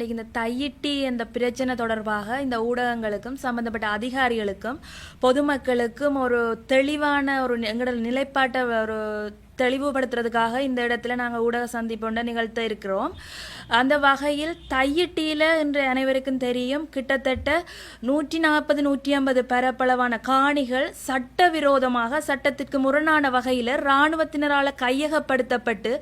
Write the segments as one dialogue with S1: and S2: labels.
S1: இன்றைக்கு இந்த தையிட்டி அந்த பிரச்சனை தொடர்பாக இந்த ஊடகங்களுக்கும் சம்பந்தப்பட்ட அதிகாரிகளுக்கும் பொதுமக்களுக்கும் ஒரு தெளிவான ஒரு எங்களோட நிலைப்பாட்டை ஒரு தெளிவுபடுத்துறதுக்காக இந்த இடத்துல நாங்கள் ஊடக சந்திப்பொண்ட நிகழ்த்த இருக்கிறோம். அந்த வகையில் தையிட்டியில் இன்று அனைவருக்கும் தெரியும், கிட்டத்தட்ட 140-150 பரப்பளவான காணிகள் சட்டவிரோதமாக சட்டத்திற்கு முரணான வகையில் இராணுவத்தினரால் கையகப்படுத்தப்பட்டு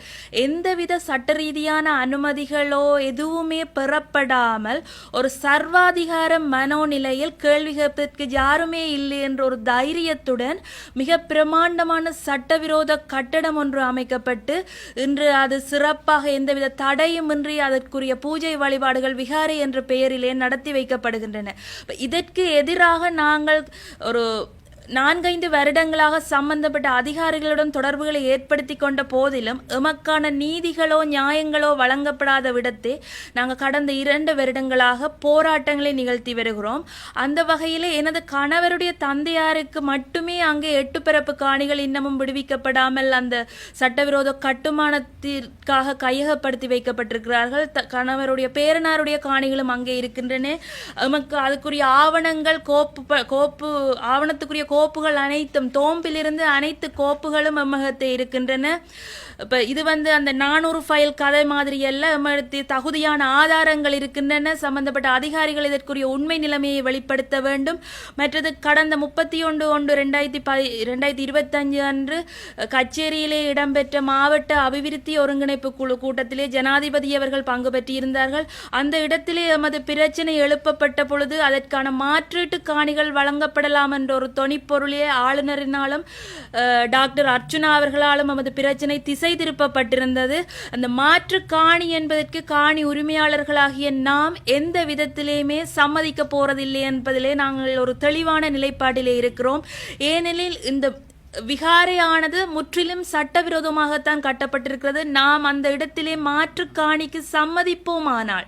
S1: எந்தவித சட்ட ரீதியான அனுமதிகளோ எதுவுமே பெறப்படாமல் ஒரு சர்வாதிகார மனோநிலையில் கேள்வி கேட்பதற்கு யாருமே இல்லை என்ற ஒரு தைரியத்துடன் மிக பிரமாண்டமான சட்டவிரோத கட்டடம் ஒன்று அமைக்கப்பட்டு இன்று அது சிறப்பாக எந்தவித தடையுமின்றி அதற்குரிய பூஜை வழிபாடுகள் விகாரை என்ற பெயரிலே நடத்தி வைக்கப்படுகின்றன. இதற்கு எதிராக நாங்கள் ஒரு 4-5 வருடங்களாக சம்பந்தப்பட்ட அதிகாரிகளுடன் தொடர்புகளை ஏற்படுத்தி கொண்ட போதிலும் எமக்கான நீதிகளோ நியாயங்களோ வழங்கப்படாத விடத்தே நாங்கள் கடந்த 2 வருடங்களாக போராட்டங்களை நிகழ்த்தி வருகிறோம். அந்த வகையில் எனது கணவருடைய தந்தையாருக்கு மட்டுமே அங்கே 8 பிறப்பு காணிகள் இன்னமும் விடுவிக்கப்படாமல் அந்த சட்டவிரோத கட்டுமானத்திற்காக கையகப்படுத்தி வைக்கப்பட்டிருக்கிறார்கள். கணவருடைய பேரனாருடைய காணிகளும் அங்கே இருக்கின்றன. எமக்கு அதுக்குரிய ஆவணங்கள் ஆவணத்துக்குரிய கோப்புகள் அனைத்தும் தோம்பிலிருந்து அனைத்து கோப்புகளும் எம்மகத்தை இருக்கின்றன. இப்போ இது அந்த 400 ஃபைல் கதை மாதிரி எல்லாம் எம்மகத்தை தகுதியான ஆதாரங்கள் இருக்கின்றன. சம்பந்தப்பட்ட அதிகாரிகள் இதற்குரிய உண்மை நிலைமையை வெளிப்படுத்த வேண்டும். மற்றது கடந்த 31/1/2025 அன்று கச்சேரியிலே இடம்பெற்ற மாவட்ட அபிவிருத்தி ஒருங்கிணைப்பு குழு கூட்டத்திலே ஜனாதிபதி அவர்கள் பங்கு பெற்றிருந்தார்கள். அந்த இடத்திலே எமது பிரச்சனை எழுப்பப்பட்ட பொழுது அதற்கான மாற்றீட்டு காணிகள் வழங்கப்படலாம் என்ற ஒரு பொருளே ஆளுநரினாலும் டாக்டர் அர்ச்சுனா அவர்களாலும் நமது பிரச்சனை திசை திருப்பப்பட்டிருந்தது. அந்த மாற்று காணி என்பதற்கு காணி உரிமையாளர்களாகிய நாம் எந்த விதத்திலேயுமே சம்மதிக்க போறதில்லை என்பதிலே நாங்கள் ஒரு தெளிவான நிலைப்பாட்டிலே இருக்கிறோம். ஏனெனில் இந்த விகாரையானது முற்றிலும் சட்டவிரோதமாகத்தான் கட்டப்பட்டிருக்கிறது. நாம் அந்த இடத்திலே மாற்று காணிக்கு சம்மதிப்போமானால்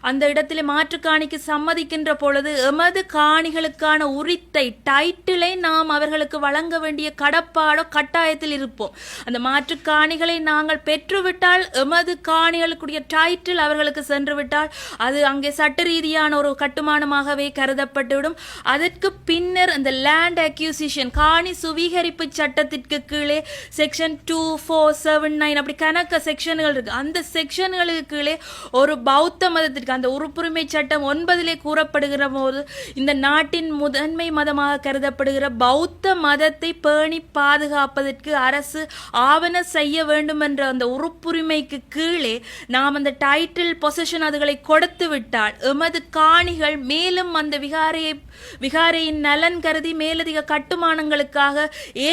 S1: அந்த இடத்திலே மாற்று காணிக்கு சம்மதிக்கின்ற பொழுது எமது காணிகளுக்கான உரித்தை டைட்டிலை நாம் அவர்களுக்கு வழங்க வேண்டிய கடப்பாடோ கட்டாயத்தில் இருப்போம். அந்த மாற்று காணிகளை நாங்கள் பெற்றுவிட்டால் எமது காணிகளுக்குரிய டைட்டில் அவர்களுக்கு சென்று விட்டால் அது அங்கே சட்ட ரீதியான ஒரு கட்டுமானமாகவே கருதப்பட்டுவிடும். அதற்கு பின்னர் அந்த லேண்ட் அக்யூசிஷன் காணி சுவீகரிப்பு சட்டத்திற்கு கீழே செக்ஷன் 2479 அப்படி கணக்க செக்ஷன்கள் இருக்கு. அந்த செக்ஷன்களுக்கு கீழே ஒரு பௌத்த மதத்திற்கு அந்த உறுப்புரிமை சட்டம் 9 கூறப்படுகிற போது இந்த நாட்டின் முதன்மை மதமாக கருதப்படுகிற பௌத்த மதத்தை பேணி பாதுகாப்பதற்கு அரசு ஆவண செய்ய வேண்டும் என்ற அந்த உறுப்புரிமைக்கு கீழே நாம் அந்த டைட்டில் பொசிஷன் அதுகளை கொடுத்து விட்டால் எமது காணிகள் மேலும் அந்த விகாரையின் நலன் கருதி மேலதிக கட்டுமானங்களுக்காக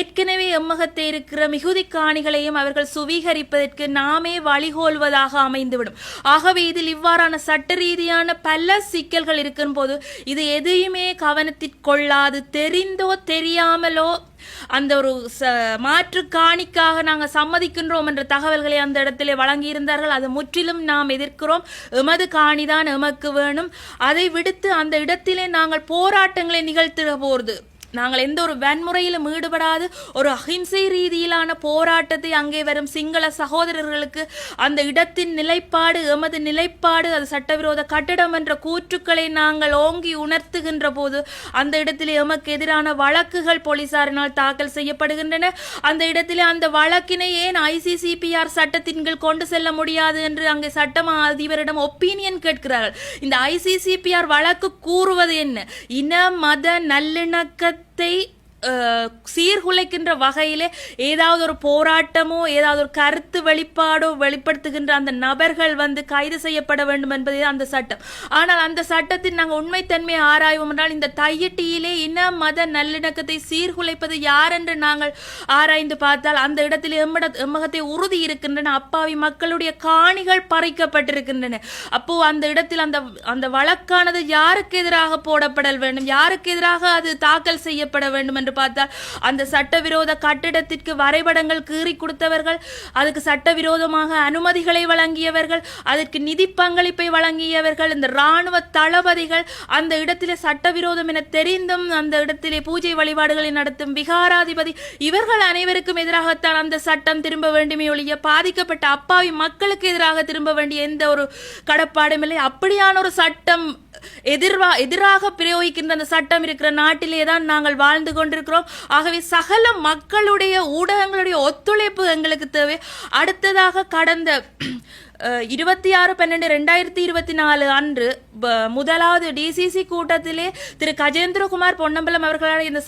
S1: ஏற்கனவே எம்மகத்தை இருக்கிற மிகுதி காணிகளையும் அவர்கள் சுவீகரிப்பதற்கு நாமே வழிகோல்வதாக அமைந்துவிடும். ஆகவே இதில் இவ்வாறான சட்ட ரீதியான பல சிக்கல்கள் இருக்கும் போது இது எதையுமே கவனத்திற்கொள்ளாது தெரிந்தோ தெரியாமலோ அந்த ஒரு மாற்று காணிக்காக நாங்கள் சம்மதிக்கின்றோம் என்ற தகவல்களை அந்த இடத்திலே வழங்கியிருந்தார்கள். அது முற்றிலும் நாம் எதிர்க்கிறோம். எமது காணிதான் எமக்கு வேணும். அதை விடுத்து அந்த இடத்திலே நாங்கள் போராட்டங்களை நிகழ்த்துகிற போது நாங்கள் எந்த ஒரு வன்முறையிலும் ஈடுபடாது ஒரு அஹிம்சை ரீதியிலான போராட்டத்தை அங்கே வரும் சிங்கள சகோதரர்களுக்கு அந்த இடத்தின் நிலைப்பாடு எமது நிலைப்பாடு அது சட்டவிரோத கட்டடம் என்ற கூற்றுக்களை நாங்கள் ஓங்கி உணர்த்துகின்ற போது அந்த இடத்திலே எமக்கு எதிரான வழக்குகள் போலீசாரினால் தாக்கல் செய்யப்படுகின்றன. அந்த இடத்திலே அந்த வழக்கினை ஏன் ICCPR சட்டத்தின் கீழ் கொண்டு செல்ல முடியாது என்று அங்கே சட்டமா அதிபரிடம் ஒப்பீனியன் கேட்கிறார்கள். இந்த ICCPR வழக்கு கூறுவது என்ன? இன மத நல்லிணக்க சீர்குலைக்கின்ற வகையிலே ஏதாவது ஒரு போராட்டமோ ஏதாவது ஒரு கருத்து வெளிப்பாடோ வெளிப்படுத்துகின்ற அந்த நபர்கள் கைது செய்யப்பட வேண்டும் என்பதே அந்த சட்டம். ஆனால் அந்த சட்டத்தின் நாங்கள் உண்மைத்தன்மையை ஆராய்வோம் என்றால் இந்த தையிட்டியிலே இன மத நல்லிணக்கத்தை சீர்குலைப்பது யார் என்று நாங்கள் ஆராய்ந்து பார்த்தால் அந்த இடத்தில் எம்மகத்தை உறுதி இருக்கின்றன. அப்பாவி மக்களுடைய காணிகள் பறிக்கப்பட்டிருக்கின்றன. அப்போ அந்த இடத்தில் அந்த வழக்கானது யாருக்கு எதிராக போடப்பட வேண்டும், யாருக்கு எதிராக அது தாக்கல் செய்யப்பட வேண்டும் என்று பார்த்தால் அந்த சட்டவிரோத கட்டிடத்திற்கு வரைபடங்கள் கீறி கொடுத்தவர்கள், அதுக்கு சட்டவிரோதமாக அனுமதிகளை வழங்கியவர்கள், அதற்கு நிதி பங்களிப்பை வழங்கியவர்கள், இந்த இராணுவ தளபதிகள், அந்த இடத்திலே சட்டவிரோதம் என தெரிந்தும் அந்த இடத்திலே பூஜை வழிபாடுகளை நடத்தும் விகாராதிபதி, இவர்கள் அனைவருக்கும் எதிராகத்தான் அந்த சட்டம் திரும்ப வேண்டுமே ஒழிய பாதிக்கப்பட்ட அப்பாவி மக்களுக்கு எதிராக திரும்ப வேண்டிய எந்த ஒரு கடப்பாடும் இல்லை. அப்படியான ஒரு சட்டம் எதிராக பிரயோகிக்கின்ற அந்த சட்டம் இருக்கிற நாட்டிலே தான் நாங்கள் வாழ்ந்து கொண்டிருக்கிறோம். ஆகவே சகல மக்களுடைய ஊடகங்களுடைய ஒத்துழைப்பு எங்களுக்கு தேவை. அடுத்ததாக கடந்த 26/12/2024 அன்று முதலாவது டிசிசி கூட்டத்திலே திரு கஜேந்திரகுமார் பொன்னம்பலம் அவர்களால் இந்த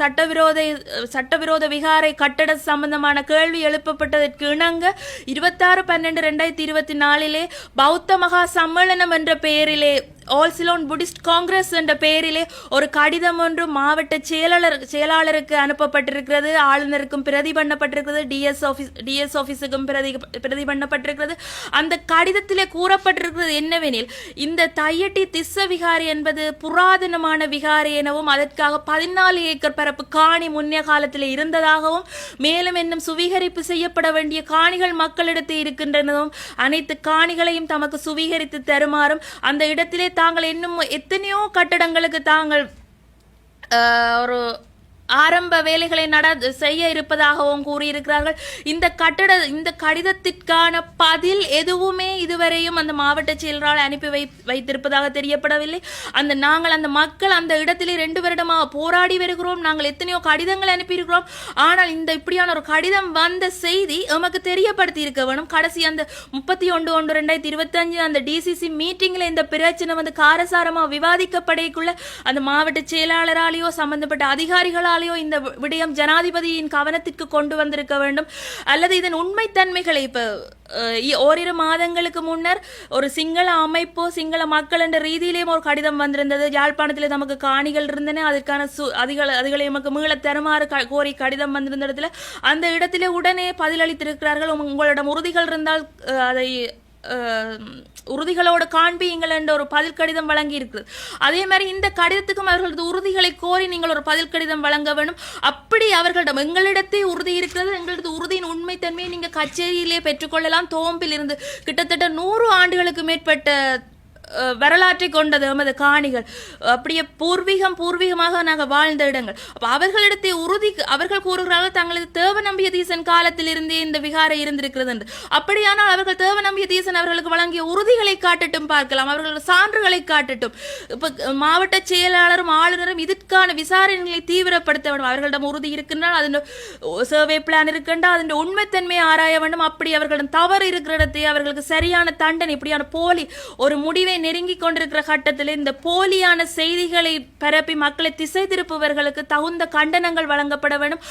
S1: சட்டவிரோத விகாரை கட்டட சம்பந்தமான கேள்வி எழுப்பப்பட்டதற்கு இணங்க 26/12/2024 பௌத்த மகா சம்மேளனம் என்ற பெயரிலே ஆல் சிலோன் புத்திஸ்ட் காங்கிரஸ் என்ற பெயரிலே ஒரு கடிதம் ஒன்று மாவட்ட செயலாளருக்கு அனுப்பப்பட்டிருக்கிறது. ஆளுநருக்கும் பிரதி பண்ணப்பட்டிருக்கிறது, டிஎஸ் ஆபீஸுக்கும் பிரதி பண்ணப்பட்டிருக்கிறது. அந்த கடிதத்திலே கூறப்பட்டிருக்கிறது என்னவெனில், இந்த தையட்டி திஸ்ஸ விகாரி என்பது புராதனமான விகாரி எனவும் அதற்காக 14 ஏக்கர் பரப்பு காணி முன்னைய காலத்தில் இருந்ததாகவும், மேலும் இன்னும் சுவீகரிப்பு செய்யப்பட வேண்டிய காணிகள் மக்களிடத்தில் இருக்கின்றனவும், அனைத்து காணிகளையும் தமக்கு சுவீகரித்து தருமாறும், அந்த இடத்திலே தாங்கள் இன்னும் எத்தனையோ கட்டடங்களுக்கு தாங்கள் ஒரு ஆரம்ப வேலைகளை செய்ய இருப்பதாகவும் கூறியிருக்கிறார்கள். இந்த கடிதத்திற்கான பதில் எதுவுமே இதுவரையும் அந்த மாவட்ட செயலரால் அனுப்பி வைத்திருப்பதாக தெரியப்படவில்லை. நாங்கள் அந்த மக்கள் அந்த இடத்திலே 2 வருடமாக போராடி வருகிறோம். நாங்கள் எத்தனையோ கடிதங்கள் அனுப்பியிருக்கிறோம். ஆனால் இப்படியான ஒரு கடிதம் வந்த செய்தி எமக்கு தெரியப்படுத்தி இருக்க வேணும். கடைசி அந்த 31/1/2025 அந்த டிசிசி மீட்டிங்கில் இந்த பிரச்சனை காரசாரமாக விவாதிக்கப்படைக்குள்ள அந்த மாவட்ட செயலாளராலேயோ சம்பந்தப்பட்ட அதிகாரிகளால் இந்த விடயம் ஜனாதிபதியின் கவனத்திற்கு கொண்டு வந்திருக்க வேண்டும். அல்லது இதன் உண்மைத்தன்மைகளை இப்ப ஓரிரு மாதங்களுக்கு முன்னர் ஒரு சிங்கள அமைப்போ சிங்கள மக்கள் என்ற ரீதியிலேயும் ஒரு கடிதம் வந்திருந்தது. யாழ்ப்பாணத்தில் நமக்கு காணிகள் இருந்தன, அதற்கான அதுகளை நமக்கு மீள தருமாறு கோரி கடிதம் வந்திருந்த இடத்துல அந்த இடத்திலே உடனே பதிலளித்திருக்கிறார்கள். உங்களிடம் உறுதிகள் இருந்தால் அதை உறுதிகளோடு காண்பியுங்கள் என்ற ஒரு பதில் கடிதம் வழங்கி இருக்கிறது. அதே மாதிரி இந்த கடிதத்துக்கும் அவர்களது உறுதிகளை கோரி நீங்கள் ஒரு பதில் கடிதம் வழங்க வேண்டும். அப்படி அவர்களிடம் எங்களிடத்தே உறுதி இருக்கிறது, எங்களது உறுதியின் உண்மைத்தன்மையை நீங்க கச்சேரியிலே பெற்றுக்கொள்ளலாம். தோம்பில் இருந்து கிட்டத்தட்ட 100 ஆண்டுகளுக்கு மேற்பட்ட வரலாற்றை கொண்டது எமது காணிகள். அப்படியே பூர்வீகமாக நாங்கள் வாழ்ந்த இடங்கள். அப்ப அவர்களிடத்தை அவர்கள் கூறுகிறார்கள் தங்களது தேவநம்பிய தீசன் காலத்தில் இருந்தே இந்த விகாரை இருந்திருக்கிறது என்று. அப்படியானால் அவர்கள் தேவநம்பிய தீசன் அவர்களுக்கு வழங்கிய உறுதிகளை காட்டட்டும், பார்க்கலாம், அவர்களது சான்றுகளை காட்டட்டும். இப்ப மாவட்ட செயலாளரும் ஆளுநரும் இதற்கான விசாரணைகளை தீவிரப்படுத்த வேண்டும். அவர்களிடம் உறுதி இருக்கின்றால் அதன் சர்வே பிளான் இருக்கின்றால் அதன் உண்மைத்தன்மையை ஆராய வேண்டும். அப்படி அவர்களிடம் தவறு இருக்கிற இடத்தை அவர்களுக்கு சரியான தண்டனை, இப்படியான போலி ஒரு முடிவை நெருங்கி கொண்டிருக்கிற கட்டத்தில் இந்த போலியான செய்திகளை பரப்பி மக்களை திசை திருப்புவர்களுக்கு தகுந்த கண்டனங்கள் வழங்கப்பட வேண்டும்.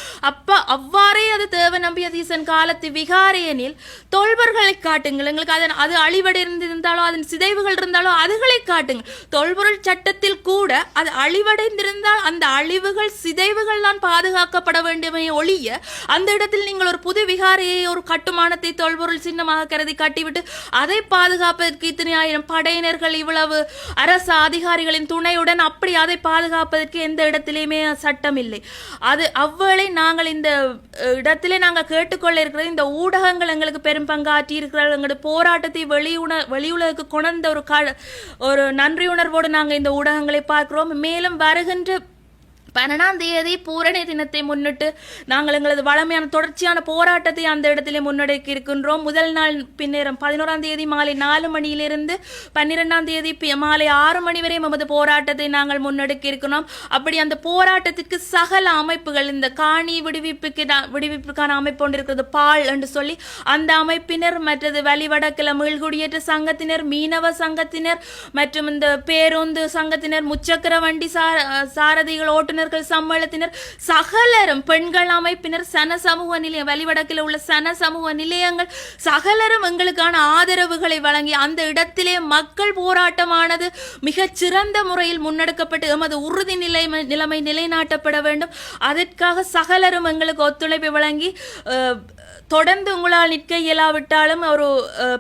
S1: அவ்வாறே அது தேவநம்பிய தீசன் காலத்து விகாரையனில் தொல்பொருள்களை காட்டுங்கள். எங்களுக்கு அது அழிவடைந்திருந்தாலோ அதன் சிதைவுகள் இருந்தாலோ அதுகளை காட்டுங்கள். தொல்பொருள் சட்டத்தில் கூட அது அழிவடைந்திருந்தால் அந்த அழிவுகள் சிதைவுகள் தான் பாதுகாக்கப்பட வேண்டுமே ஒழிய அந்த இடத்தில் நீங்கள் ஒரு புது விகாரையை ஒரு கட்டுமானத்தை தொல்பொருள் சின்னமாக கருதி கட்டிவிட்டு அதை பாதுகாப்பதற்கு இத்தனை ஆயிரம் படையினர் இவ்வளவு அரசு அதிகாரிகளின் துணையுடன் அப்படி அதை பாதுகாப்பதற்கு எந்த இடத்திலேயுமே சட்டம் இல்லை. அது அவ்வேளை நாங்கள் இந்த இடத்திலே நாங்கள் கேட்டுக்கொள்ள இருக்கிறது, இந்த ஊடகங்கள் எங்களுக்கு பெரும் பங்காற்றி இருக்கிறார்கள். எங்களுடைய போராட்டத்தை வெளியுலகுக்கு கொண்ட ஒரு நன்றியுணர்வோடு நாங்கள் இந்த ஊடகங்களை பார்க்கிறோம். மேலும் வருகின்ற 12ஆம் தேதி பூரணி தினத்தை முன்னிட்டு நாங்கள் எங்களது வளமையான தொடர்ச்சியான போராட்டத்தை அந்த இடத்திலே முன்னெடுக்க இருக்கின்றோம். முதல் நாள் பின்னேறம் 11ஆம் தேதி மாலை 4 மணியிலிருந்து 12ஆம் தேதி மாலை 6 மணி வரை நமது போராட்டத்தை நாங்கள் முன்னெடுக்க இருக்கிறோம். அப்படி அந்த போராட்டத்திற்கு சகல அமைப்புகள், இந்த காணி விடுவிப்புக்கான அமைப்பு ஒன்று இருக்கிறது பால் என்று சொல்லி அந்த அமைப்பினர், மற்றது வலிவடக்கில மீள்குடியேற்ற சங்கத்தினர், மீனவ சங்கத்தினர் மற்றும் இந்த பேருந்து சங்கத்தினர், முச்சக்கர வண்டி சாரதிகள், ஓட்டுநர் சம்மேளத்தினர், சகலரும், பெண்கள் அமைப்பினர், சன சமூக நிலையம், வலிவடக்கில் உள்ள சன சமூக நிலையங்கள் சகலரும் எங்களுக்கான ஆதரவுகளை வழங்கி அந்த இடத்திலே மக்கள் போராட்டமானது மிகச் சிறந்த முறையில் முன்னெடுக்கப்பட்டு எமது உறுதி நிலைமை நிலைநாட்டப்பட வேண்டும். அதற்காக சகலரும் எங்களுக்கு ஒத்துழைப்பை வழங்கி தொடர்ந்து உங்களால் நிற்க இயலாவிட்டாலும் ஒரு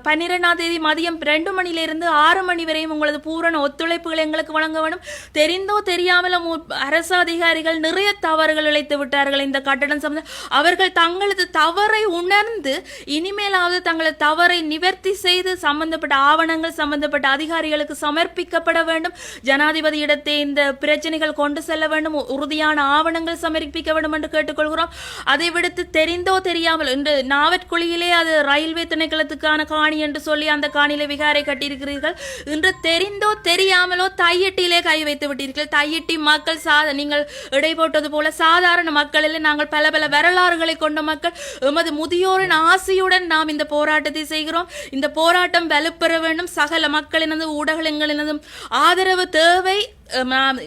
S1: 12ஆம் தேதி மதியம் 2 மணியிலிருந்து 6 மணி வரையும் உங்களது பூரண ஒத்துழைப்புகளை எங்களுக்கு வழங்க வேண்டும். தெரிந்தோ தெரியாமலோ அரசு அதிகாரிகள் நிறைய தவறுகள் இழைத்து விட்டார்கள். இந்த கட்டடம் சம்பந்தம் அவர்கள் தங்களது தவறை உணர்ந்து இனிமேலாவது தங்களது தவறை நிவர்த்தி செய்து சம்பந்தப்பட்ட ஆவணங்கள் சம்பந்தப்பட்ட அதிகாரிகளுக்கு சமர்ப்பிக்கப்பட வேண்டும். ஜனாதிபதியிடத்தை இந்த பிரச்சனைகள் கொண்டு செல்ல வேண்டும். உறுதியான ஆவணங்கள் சமர்ப்பிக்க வேண்டும் என்று கேட்டுக்கொள்கிறோம். அதை விடுத்து தெரிந்தோ தெரியாமல் இன்று நாவற்குழியிலே அது ரயில்வே திணைக்களத்துக்கான காணி என்று சொல்லி அந்த காணியில விகாரை கட்டியிருக்கிறீர்கள். இன்று தெரிந்தோ தெரியாமலோ தையிட்டிலே கை வைத்து விட்டீர்கள். தையிட்டி மக்கள் நீங்கள் இடை போட்டது போல சாதாரண மக்களில் நாங்கள் பல பல வரலாறுகளை கொண்ட மக்கள். எமது முதியோரின் ஆசையுடன் நாம் இந்த போராட்டத்தை செய்கிறோம். இந்த போராட்டம் வலுப்பெற வேண்டும். சகல மக்களினதும் ஊடகங்களினதும் ஆதரவு தேவை.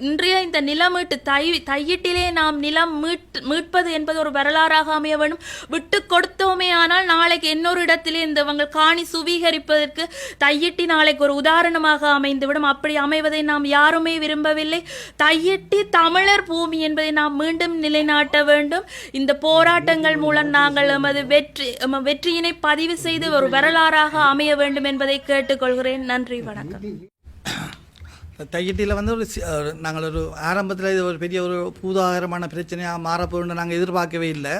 S1: இன்றைய இந்த நிலமீட்டு தையிட்டிலே நாம் நிலம் மீட்பது என்பது ஒரு வரலாறாக அமைய வேண்டும். விட்டு கொடுத்தோமே ஆனால் நாளைக்கு இன்னொரு இடத்திலே இந்த காணி சுவீகரிப்பதற்கு தையிட்டி நாளைக்கு ஒரு உதாரணமாக அமைந்துவிடும். அப்படி அமைவதை நாம் யாருமே விரும்பவில்லை. தையிட்டி தமிழர் பூமி என்பதை நாம் மீண்டும் நிலைநாட்ட வேண்டும். இந்த போராட்டங்கள் மூலம் நாங்கள் எமது வெற்றியினை பதிவு செய்து ஒரு வரலாறாக அமைய வேண்டும் என்பதை கேட்டுக்கொள்கிறேன். நன்றி, வணக்கம்.
S2: தையிட்டியில் வந்து நாங்கள் ஒரு ஆரம்பத்தில் இது ஒரு பெரிய ஒரு பூதாகரமான பிரச்சனையாக மாறப்போன்னு நாங்கள் எதிர்பார்க்கவே இல்லை.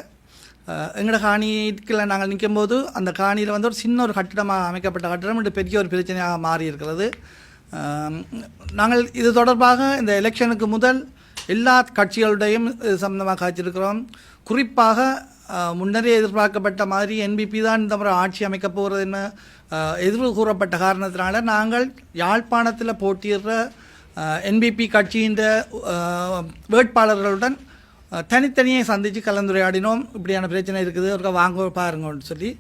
S2: எங்களோட காணிக்கில் நாங்கள் நிற்கும்போது அந்த காணியில் வந்து ஒரு சின்ன ஒரு கட்டிடமாக அமைக்கப்பட்ட கட்டிடம் இன்று பெரிய ஒரு பிரச்சனையாக மாறி இருக்கிறது. நாங்கள் இது தொடர்பாக இந்த எலெக்ஷனுக்கு முதல் எல்லா கட்சிகளுடையும் இது சம்பந்தமாக காய்ச்சிருக்கிறோம். குறிப்பாக முன்னரே எதிர்பார்க்கப்பட்ட மாதிரி என்பிபி தான் இந்த முறை ஆட்சி அமைக்கப் போகிறது என்ன எதிர்வு கூறப்பட்ட காரணத்தினால நாங்கள் யாழ்ப்பாணத்தில் போட்டியிடுற என்பிபி கட்சியின் வேட்பாளர்களுடன் தனித்தனியே சந்தித்து கலந்துரையாடினோம். இப்படியான பிரச்சனை இருக்குது, ஒரு வாங்க பாருங்கன்னு சொல்லி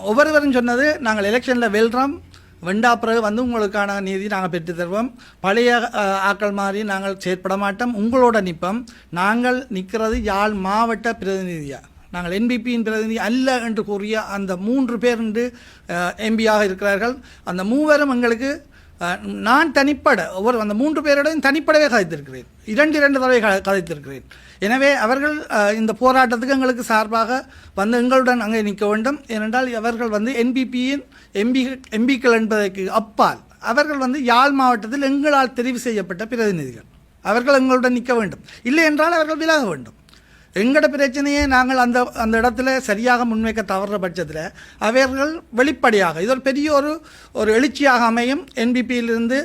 S2: ஒவ்வொருவரும் சொன்னது, நாங்கள் எலெக்ஷனில் வெல்றோம், வெண்டா பிறகு வந்து உங்களுக்கான நீதி நாங்கள் பெற்று தருவோம், பழைய ஆக்கள் மாதிரி நாங்கள் செயற்பட மாட்டோம், உங்களோட நிற்போம், நாங்கள் நிற்கிறது யாழ் மாவட்ட பிரதிநிதியாக, நாங்கள் என்பிபியின் பிரதிநிதி அல்ல என்று கூறிய அந்த 3 பேர் என்று எம்பியாக இருக்கிறார்கள். அந்த 3 எங்களுக்கு நான் தனிப்பட அந்த 3 பேருடையும் தனிப்படவே கதைத்திருக்கிறேன். 2 தடவை கதைத்திருக்கிறேன். எனவே அவர்கள் இந்த போராட்டத்துக்கு எங்களுக்கு சார்பாக வந்து எங்களுடன் அங்கே நிற்க வேண்டும். ஏனென்றால் அவர்கள் வந்து என்பிபியின் எம்பிக்கள் என்பதற்கு அப்பால் அவர்கள் வந்து யாழ் மாவட்டத்தில் எங்களால் தெரிவு செய்யப்பட்ட பிரதிநிதிகள். அவர்கள் எங்களுடன் நிற்க வேண்டும். இல்லை என்றால் அவர்கள் விலக வேண்டும். எங்களோட பிரச்சனையை நாங்கள் அந்த இடத்துல சரியாக முன்வைக்க தவறுற பட்சத்தில் அவர்கள் வெளிப்படையாக இது ஒரு பெரிய ஒரு எழுச்சியாக அமையும். என்பிபியிலிருந்து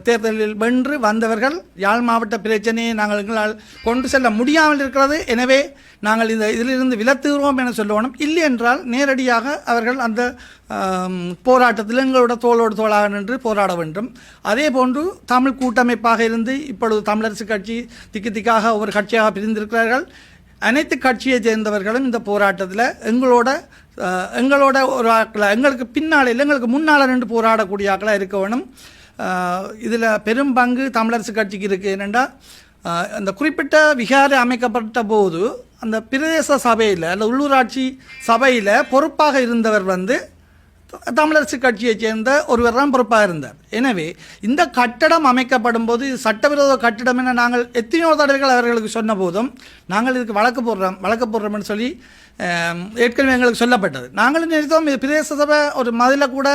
S2: தேர்தலில் வென்று வந்தவர்கள் யாழ் மாவட்ட பிரச்சனையை நாங்கள் எங்களால் கொண்டு செல்ல முடியாமல் இருக்கிறது. எனவே நாங்கள் இதிலிருந்து விலத்துகிறோம் என சொல்லணும். இல்லை என்றால் நேரடியாக அவர்கள் அந்த போராட்டத்தில் எங்களோட தோளோடு தோளாக நின்று போராட வேண்டும். அதே போன்று தமிழ் கூட்டமைப்பாக இருந்து இப்பொழுது தமிழரசு கட்சி திக்காக ஒவ்வொரு கட்சியாக பிரிந்திருக்கிறார்கள். அனைத்து கட்சியை சேர்ந்தவர்களும் இந்த போராட்டத்தில் எங்களோட ஒரு ஆக்களை எங்களுக்கு பின்னால் இல்லை எங்களுக்கு முன்னால் நின்று போராடக்கூடிய ஆக்களாக இருக்க வேணும். இதில் பெரும் பங்கு தமிழரசு கட்சிக்கு இருக்குது. என்னென்னா அந்த குறிப்பிட்ட விகாரை அமைக்கப்பட்ட போது அந்த பிரதேச சபையில் அல்ல உள்ளூராட்சி சபையில் பொறுப்பாக இருந்தவர் வந்து தமிழரசு கட்சியைச் சேர்ந்த ஒருவர் தான் பொறுப்பாக இருந்தார். எனவே இந்த கட்டடம் அமைக்கப்படும் போது இது சட்டவிரோத கட்டிடம் என நாங்கள் எத்தனையோ தடவைகள் அவர்களுக்கு சொன்ன போதும் நாங்கள் இதுக்கு வழக்கு போடுறோம்னு சொல்லி ஏற்கனவே எங்களுக்கு சொல்லப்பட்டது. நாங்களும் நினைத்தோம் இது பிரதேச சபை ஒரு மதில கூட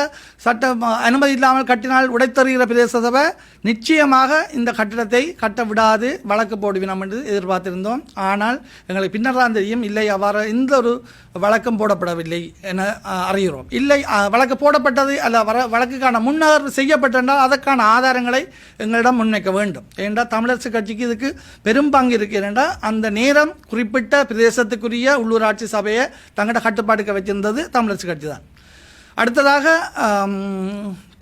S2: சட்ட அனுமதி இல்லாமல் கட்டினால் உடைத்தருகிற பிரதேச சபை நிச்சயமாக இந்த கட்டிடத்தை கட்ட விடாது வழக்கு போடுவினோம் என்று எதிர்பார்த்திருந்தோம். ஆனால் எங்களுக்கு பின்னர் தான் தெரியும் இல்லை அவ்வாறு இந்த ஒரு வழக்கம் போடப்படவில்லை என அறிகிறோம். இல்லை வழக்கு போடப்பட்டது அல்ல வழக்குக்கான முன்னகர்வு செய்யப்பட்டிருந்தால் அதற்கான ஆதாரங்களை எங்களிடம் முன்வைக்க வேண்டும். ஏனென்றால் தமிழரசு கட்சிக்கு இதுக்கு பெரும் பங்கு இருக்கு. ஏனென்றால் அந்த நேரம் குறிப்பிட்ட பிரதேசத்துக்குரிய உள்ளூராட்சி சபையை தங்களோட கட்டுப்பாட்டுக்கு வச்சிருந்தது தமிழரசு கட்சி தான். அடுத்ததாக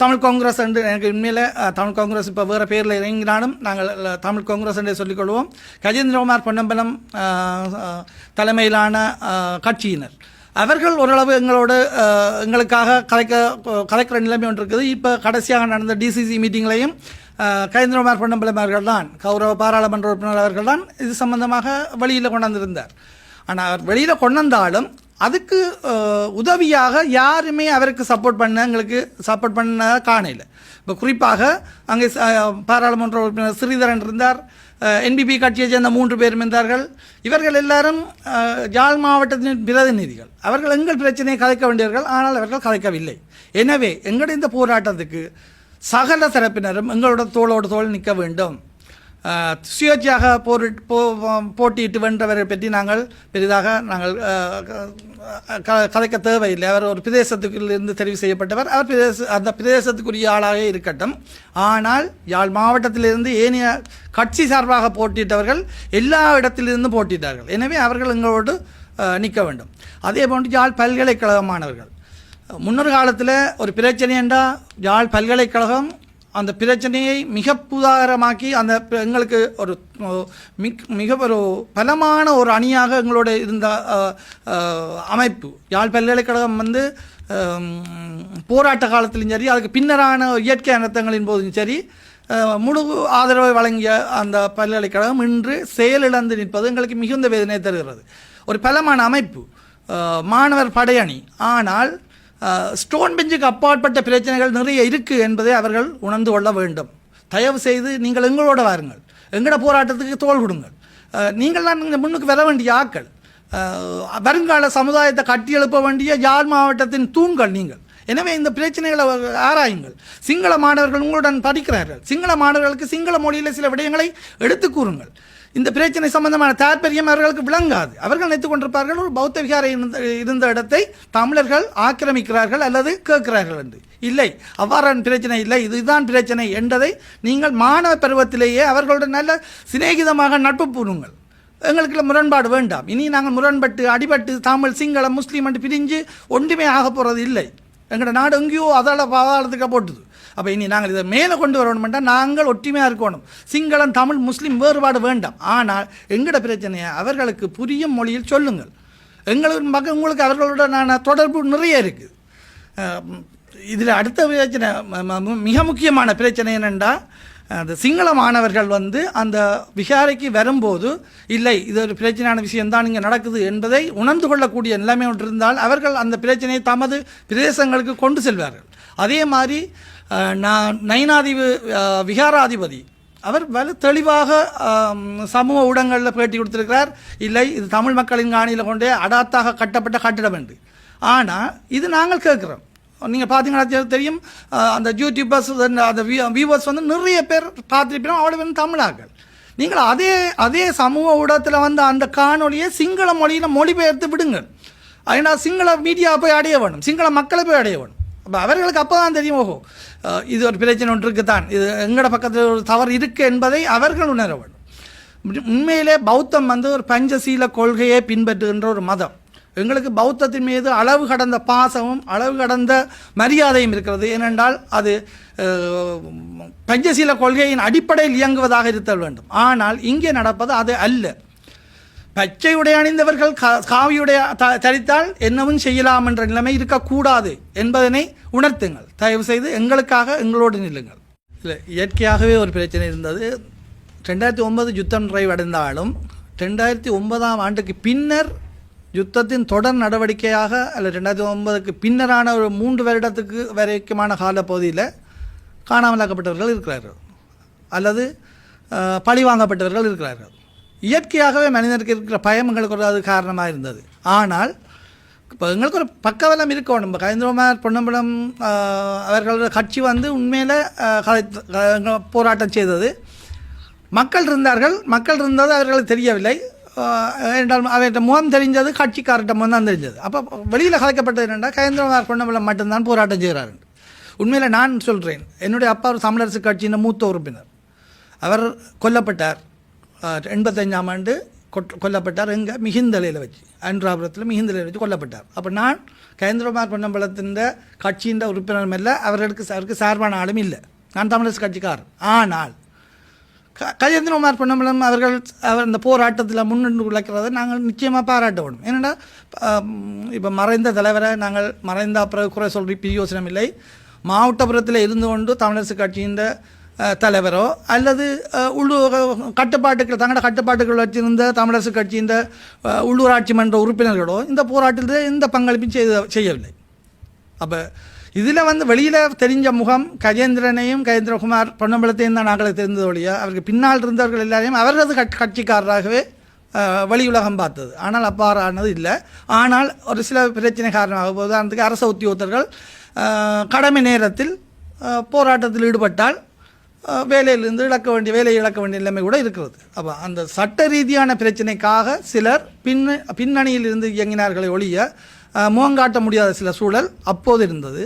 S2: தமிழ் காங்கிரஸ் என்று எனக்கு உண்மையில் தமிழ் காங்கிரஸ் இப்போ வேறு பேரில் இறங்கினாலும் நாங்கள் தமிழ் காங்கிரஸ் என்றே சொல்லிக்கொள்வோம். கஜேந்திரகுமார் பொன்னம்பலம் தலைமையிலான கட்சியினர் அவர்கள் ஓரளவு எங்களுக்காக கதைக்கிற நிலைமை ஒன்று இருக்குது. இப்போ கடைசியாக நடந்த டிசிசி மீட்டிங்லையும் கஜேந்திரகுமார் பொன்னம்பலம் அவர்கள் தான் கௌரவ பாராளுமன்ற உறுப்பினர் அவர்கள் தான் இது சம்பந்தமாக வெளியில் கொண்டாந்திருந்தார். ஆனால் அவர் வெளியில் கொண்டு வந்தாலும் அதுக்கு உதவியாக யாருமே அவருக்கு எங்களுக்கு சப்போர்ட் பண்ண காணல. இப்போ குறிப்பாக அங்கே பாராளுமன்ற உறுப்பினர் ஸ்ரீதரன் இருந்தார், என்பிபி கட்சியைச் சேர்ந்த 3 பேரும் இருந்தார்கள். இவர்கள் எல்லாரும் யாழ் மாவட்டத்தின் பிரதிநிதிகள். அவர்கள் எங்கள் பிரச்சனையை கதைக்க வேண்டியவர்கள், ஆனால் அவர்கள் கதைக்கவில்லை. எனவே எங்களுடைய இந்த போராட்டத்துக்கு சகல தரப்பினரும் எங்களோட தோளோடு தோள் நிற்க வேண்டும். சுயேட்சையாக போட்டியிட்டு வென்றவரை பற்றி நாங்கள் பெரிதாக கதைக்க தேவையில்லை. அவர் ஒரு பிரதேசத்துக்குள்ளிருந்து தெரிவு செய்யப்பட்டவர். அவர் அந்த பிரதேசத்துக்குரிய ஆளாக இருக்கட்டும். ஆனால் யாழ் மாவட்டத்திலிருந்து ஏனைய கட்சி சார்பாக போட்டியிட்டவர்கள் எல்லா இடத்திலிருந்து போட்டியிட்டார்கள். எனவே அவர்கள் எங்களோடு நிற்க வேண்டும். அதே போன்று யாழ் பல்கலைக்கழக மாணவர்கள் முன்னொரு காலத்தில் ஒரு பிரச்சனை என்றால் யாழ் பல்கலைக்கழகம் அந்த பிரச்சனையை மிக புதாகரமாக்கி அந்த எங்களுக்கு ஒரு மிக ஒரு பலமான ஒரு அணியாக எங்களோட இருந்த அமைப்பு. யாழ் பல்கலைக்கழகம் வந்து போராட்ட காலத்திலும் சரி, அதுக்கு பின்னரான இயற்கை அனர்த்தங்களின் போதும் சரி, முழு ஆதரவை வழங்கிய அந்த பல்கலைக்கழகம் இன்று செயலிழந்து நிற்பது எங்களுக்கு மிகுந்த வேதனை தருகிறது. ஒரு பலமான அமைப்பு, மாணவர் படையணி. ஆனால் ஸ்டோன் பெஞ்சுக்கு அப்பாற்பட்ட பிரச்சனைகள் நிறைய இருக்குது என்பதை அவர்கள் உணர்ந்து கொள்ள வேண்டும். தயவு செய்து நீங்கள் எங்களோட வாருங்கள், எங்களோட போராட்டத்துக்கு தோள் கொடுங்கள். நீங்கள் தான் முன்னுக்கு வர வேண்டிய ஆக்கள், வருங்கால சமுதாயத்தை கட்டியெழுப்ப வேண்டிய யாழ் மாவட்டத்தின் தூண்கள் நீங்கள். எனவே இந்த பிரச்சனைகளை ஆராயுங்கள். சிங்கள மாணவர்கள் உங்களுடன் படிக்கிறார்கள். சிங்கள மாணவர்களுக்கு சிங்கள மொழியில் சில விடயங்களை எடுத்து கூறுங்கள். இந்த பிரச்சனை சம்பந்தமான தாற்பயம் அவர்களுக்கு விளங்காது. அவர்கள் நினைத்துக் கொண்டிருப்பார்கள் ஒரு பௌத்த விகாரை இருந்த இடத்தை தமிழர்கள் ஆக்கிரமிக்கிறார்கள் அல்லது கேட்கிறார்கள் என்று. இல்லை, அவ்வாறான பிரச்சனை இல்லை. இதுதான் பிரச்சனை என்பதை நீங்கள் மாணவ பருவத்திலேயே அவர்களுடன் நல்ல சிநேகிதமாக நட்பு பூணுங்கள். எங்களுக்கு முரண்பாடு வேண்டாம். இனி நாங்கள் முரண்பட்டு அடிபட்டு தமிழ் சிங்களம் முஸ்லீம் என்று பிரிஞ்சு ஒன்றுமே ஆக போகிறது இல்லை. எங்களோட நாடு எங்கேயோ பாதாளத்துக்கு போட்டுது. அப்போ இனி நாங்கள் இதை மேலே கொண்டு வரணுமென்றால் நாங்கள் ஒற்றுமையாக இருக்கணும். சிங்களம் தமிழ் முஸ்லீம் வேறுபாடு வேண்டாம். ஆனால் எங்களோட பிரச்சனையை அவர்களுக்கு புரியும் மொழியில் சொல்லுங்கள். எங்களுக்கு உங்களுக்கு அவர்களோட தொடர்பு நிறைய இருக்குது. இதில் அடுத்த பிரச்சனை, மிக முக்கியமான பிரச்சனை என்னென்னா, அந்த சிங்கள மாணவர்கள் வந்து அந்த விகாரைக்கு வரும்போது இல்லை இது ஒரு பிரச்சனையான விஷயம்தான் இங்கே நடக்குது என்பதை உணர்ந்து கொள்ளக்கூடிய நிலைமை ஒன்று இருந்தால் அவர்கள் அந்த பிரச்சனையை தமது பிரதேசங்களுக்கு கொண்டு செல்வார்கள். அதே மாதிரி நயினாதீவு விகாராதிபதி அவர் தெளிவாக சமூக ஊடகங்களில் பேட்டி கொடுத்திருக்கிறார். இல்லை இது தமிழ் மக்களின் காணியில் கொண்டே அடாத்தாக கட்டப்பட்ட கட்டிடம் என்று. ஆனால் இது நாங்கள் கேட்குறோம். நீங்கள் பார்த்தீங்கன்னா தெரியும், அந்த யூடியூபர்ஸ் அந்த வியூவர்ஸ் வந்து நிறைய பேர் பார்த்துருப்போம். அவ்வளோ பேர் தமிழாக்கள். நீங்கள் அதே சமூக ஊடகத்தில் வந்து அந்த காணொலியை சிங்கள மொழியில் மொழிபெயர்த்து விடுங்கள். ஏன்னா சிங்கள மீடியா போய் அடைய வேணும், சிங்கள மக்களை போய் அடைய வேணும். அப்போ அவர்களுக்கு அப்போ தான் தெரியும், ஓஹோ இது ஒரு பிரச்சனை ஒன்று இருக்குத்தான், இது எங்களோட பக்கத்தில் ஒரு தவறு இருக்குது என்பதை அவர்கள் உணர வேண்டும். உண்மையிலே பௌத்தம் வந்து ஒரு பஞ்சசீல கொள்கையை பின்பற்றுகின்ற ஒரு மதம். எங்களுக்கு பௌத்தத்தின் மீது அளவு கடந்த பாசமும் அளவு கடந்த மரியாதையும் இருக்கிறது. ஏனென்றால் அது பஞ்சசீல கொள்கையின் அடிப்படையில் இயங்குவதாக இருத்தல் வேண்டும். ஆனால் இங்கே நடப்பது அது அல்ல. பச்சையுடைய அணிந்தவர்கள் காவியுடைய தரித்தால் என்னவும் செய்யலாம் என்ற நிலைமை இருக்கக்கூடாது என்பதனை உணர்த்துங்கள். தயவு செய்து எங்களுக்காக எங்களோடு நில்லுங்கள். இல்லை, இயற்கையாகவே ஒரு பிரச்சனை இருந்தது. 2009 யுத்தம் நிறைவடைந்தாலும் 2009ஆம் ஆண்டுக்கு பின்னர் யுத்தத்தின் தொடர் நடவடிக்கையாக அல்ல 2009க்கு பின்னரான ஒரு 3 வருடத்துக்கு வரைக்குமான காலப்பகுதியில் காணாமலாக்கப்பட்டவர்கள் இருக்கிறார்கள் அல்லது பழிவாங்கப்பட்டவர்கள் இருக்கிறார்கள். இயற்கையாகவே மனிதனுக்கு இருக்கிற பயங்களுக்கு ஒரு அது காரணமாக இருந்தது. ஆனால் இப்போ எங்களுக்கு ஒரு பக்கவலம் இருக்கணும். இப்போ கஜேந்திரகுமார் பொன்னம்பலம் அவர்களோட கட்சி வந்து உண்மையில் போராட்டம் செய்தது. மக்கள் இருந்தார்கள், மக்கள் இருந்தது அவர்களுக்கு தெரியவில்லை. என்றால் அவர்கிட்ட முகம் தெரிஞ்சது கட்சிக்காரர்கிட்ட முகம் தான் தெரிஞ்சது. அப்போ வெளியில் கலைக்கப்பட்டது என்னென்னா கஜேந்திரகுமார் பொன்னம்பலம் மட்டும்தான் போராட்டம் செய்கிறார். உண்மையில் நான் சொல்கிறேன், என்னுடைய அப்பா ஒரு தமிழரசு கட்சியின் மூத்த உறுப்பினர். அவர் கொல்லப்பட்டார் 85ஆம் ஆண்டு கொல்லப்பட்டார். எங்கே மிகுந்தலையில் வச்சு, அனுராபுரத்தில் மிகுந்தலையில் வச்சு கொல்லப்பட்டார். அப்போ நான் கஜேந்திரகுமார் பொன்னம்பலத்தின் கட்சியின் உறுப்பினரும் இல்லை, அவருக்கு சார்பான ஆளும் இல்லை. நான் தமிழரசு கட்சிக்காரர். ஆனால் கஜேந்திரகுமார் பொன்னம்பலம் அவர் இந்த போராட்டத்தில் முன்னின்று உழைக்கிறத நாங்கள் நிச்சயமாக பாராட்ட வேணும். ஏன்னா இப்போ மறைந்த தலைவரை நாங்கள் மறைந்த அப்புறம் குறை சொல்கிற பிரயோசனம் இல்லை. மாவட்டபுரத்தில் இருந்து கொண்டு தமிழரசு கட்சியின் தலைவரோ அல்லது உள்ளூர் கட்டுப்பாட்டுகள் தங்களோட கட்டுப்பாட்டுகள் வச்சிருந்த தமிழரசு கட்சியின் உள்ளூராட்சி மன்ற உறுப்பினர்களோ இந்த போராட்டத்தில் எந்த பங்களிப்பும் செய்யவில்லை. அப்போ இதில் வந்து வெளியில் தெரிஞ்ச முகம் கஜேந்திரனையும் கஜேந்திரகுமார் பொன்னம்பலத்தையும் தான் நாங்களே தெரிந்தது ஒழிய அவருக்கு பின்னால் இருந்தவர்கள் எல்லாரையும் அவரது கட்சிக்காரராகவே வெளி உலகம் பார்த்தது. ஆனால் அவ்வாறானது இல்லை. ஆனால் ஒரு சில பிரச்சனை காரணமாக உதாரணத்துக்கு அரச உத்தியோகத்தர்கள் கடமை நேரத்தில் போராட்டத்தில் ஈடுபட்டால் வேலையிலிருந்து வேலையை இழக்க வேண்டிய நிலைமை கூட இருக்கிறது. அப்போ அந்த சட்ட ரீதியான பிரச்சனைக்காக சிலர் பின்னணியில் இருந்து இயங்கினார்களை ஒழிய முகங்காட்ட முடியாத சில சூழல் அப்போது இருந்தது.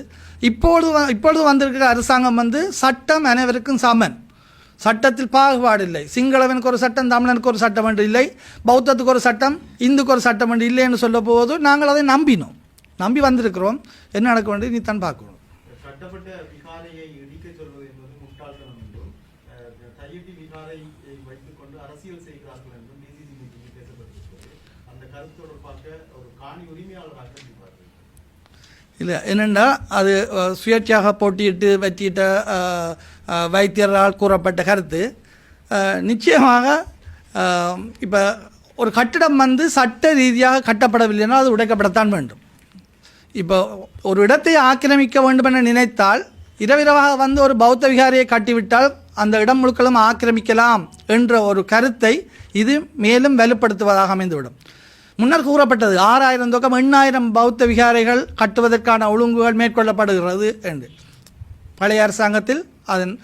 S2: இப்பொழுது வந்திருக்கிற அரசாங்கம் வந்து சட்டம் அனைவருக்கும் சமன், சட்டத்தில் பாகுபாடு இல்லை. சிங்களவனுக்கு ஒரு சட்டம், தமிழனுக்கு ஒரு சட்டம் என்று இல்லை, பௌத்தத்துக்கு ஒரு சட்டம், இந்துக்கு ஒரு சட்டம் என்று இல்லை என்று சொல்ல போது நாங்கள் அதை நம்பி வந்திருக்கிறோம். என்ன நடக்க வேண்டியது நீத்தான் பார்க்கணும்.
S3: கட்டப்பட்ட விகாரையை இடிக்க சொல்வது என்பது முட்டாள்தனம் என்றும் தையட்டி விகாரை வைத்துக் கொண்டு அரசியல் செய்கிறார்கள் என்றும் டிசிசி மீட்டிங்கில் பேசப்பட்டிருக்கிறது. அந்த கருத்து தொடர்பாக ஒரு காணி உரிமையாளராக
S2: இல்லை என்னென்னா அது சுயேட்சையாக போட்டியிட்டு வெற்றியிட்ட வைத்தியரால் கூறப்பட்ட கருத்து. நிச்சயமாக இப்போ ஒரு கட்டிடம் வந்து சட்ட ரீதியாக கட்டப்படவில்லைன்னா அது உடைக்கப்படத்தான் வேண்டும். இப்போ ஒரு இடத்தை ஆக்கிரமிக்க வேண்டும் என நினைத்தால் இரவிரவாக வந்து ஒரு பௌத்த விகாரியை கட்டிவிட்டால் அந்த இடம் முழுக்களும் ஆக்கிரமிக்கலாம் என்ற ஒரு கருத்தை இது மேலும் வலுப்படுத்துவதாக அமைந்துவிடும். முன்னர் கூறப்பட்டது 6000 தொக்கம் 8000 பௌத்த விகாரைகள் கட்டுவதற்கான ஒழுங்குகள் மேற்கொள்ளப்படுகிறது என்று. பழைய அரசாங்கத்தில் அதன்